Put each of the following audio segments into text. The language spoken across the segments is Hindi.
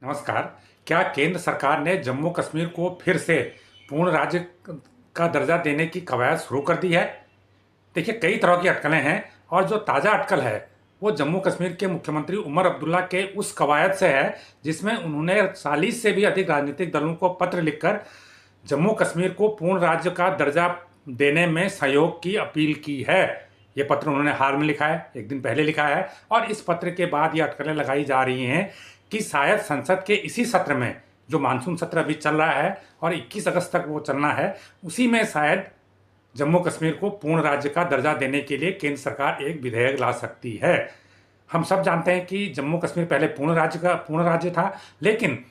नमस्कार। क्या केंद्र सरकार ने जम्मू कश्मीर को फिर से पूर्ण राज्य का दर्जा देने की कवायद शुरू कर दी है? देखिए, कई तरह की अटकलें हैं और जो ताज़ा अटकल है वो जम्मू कश्मीर के मुख्यमंत्री उमर अब्दुल्ला के उस कवायद से है जिसमें उन्होंने 40 से भी अधिक राजनीतिक दलों को पत्र लिखकर जम्मू कश्मीर को पूर्ण राज्य का दर्जा देने में सहयोग की अपील की है। ये पत्र उन्होंने हाल में लिखा है, एक दिन पहले लिखा है, और इस पत्र के बाद ये अटकलें लगाई जा रही हैं कि शायद संसद के इसी सत्र में, जो मानसून सत्र अभी चल रहा है और 21 अगस्त तक वो चलना है, उसी में शायद जम्मू कश्मीर को पूर्ण राज्य का दर्जा देने के लिए केंद्र सरकार एक विधेयक ला सकती है। हम सब जानते हैं कि जम्मू कश्मीर पहले पूर्ण राज्य था, लेकिन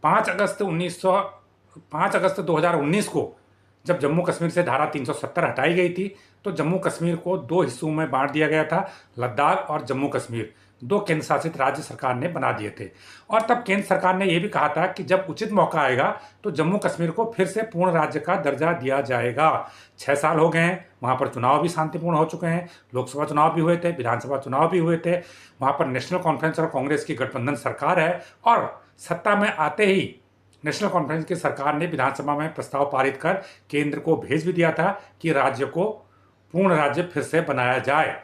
5 अगस्त 2019 को जब जम्मू कश्मीर से धारा 370 हटाई गई थी तो जम्मू कश्मीर को दो हिस्सों में बांट दिया गया था। लद्दाख और जम्मू कश्मीर दो केंद्र शासित राज्य सरकार ने बना दिए थे, और तब केंद्र सरकार ने यह भी कहा था कि जब उचित मौका आएगा तो जम्मू कश्मीर को फिर से पूर्ण राज्य का दर्जा दिया जाएगा। 6 साल हो गए हैं, वहाँ पर चुनाव भी शांतिपूर्ण हो चुके हैं, लोकसभा चुनाव भी हुए थे, विधानसभा चुनाव भी हुए थे, वहाँ पर नेशनल कॉन्फ्रेंस और कांग्रेस की गठबंधन सरकार है, और सत्ता में आते ही नेशनल कॉन्फ्रेंस की सरकार ने विधानसभा में प्रस्ताव पारित कर केंद्र को भेज भी दिया था कि राज्य को पूर्ण राज्य फिर से बनाया जाए।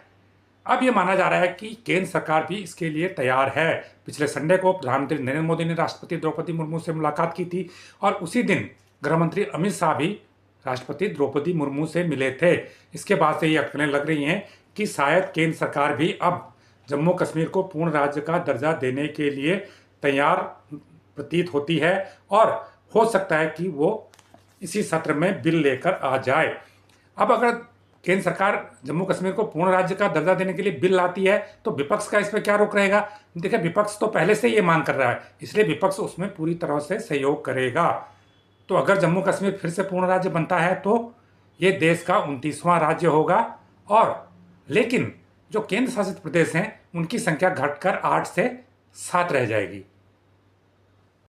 अब ये माना जा रहा है कि केंद्र सरकार भी इसके लिए तैयार है। पिछले संडे को प्रधानमंत्री नरेंद्र मोदी ने राष्ट्रपति द्रौपदी मुर्मू से मुलाकात की थी, और उसी दिन गृह मंत्री अमित शाह भी राष्ट्रपति द्रौपदी मुर्मू से मिले थे। इसके बाद से ये अटकलें लग रही हैं कि शायद केंद्र सरकार भी अब जम्मू कश्मीर को पूर्ण राज्य का दर्जा देने के लिए तैयार प्रतीत होती है, और हो सकता है कि वो इसी सत्र में बिल लेकर आ जाए। अब अगर केंद्र सरकार जम्मू कश्मीर को पूर्ण राज्य का दर्जा देने के लिए बिल लाती है तो विपक्ष का इस पर क्या रोक रहेगा? देखिए, विपक्ष तो पहले से ये मांग कर रहा है, इसलिए विपक्ष उसमें पूरी तरह से सहयोग करेगा। तो अगर जम्मू कश्मीर फिर से पूर्ण राज्य बनता है तो ये देश का 29वां राज्य होगा, और लेकिन जो केंद्र शासित प्रदेश हैं उनकी संख्या घटकर 8 से 7 रह जाएगी।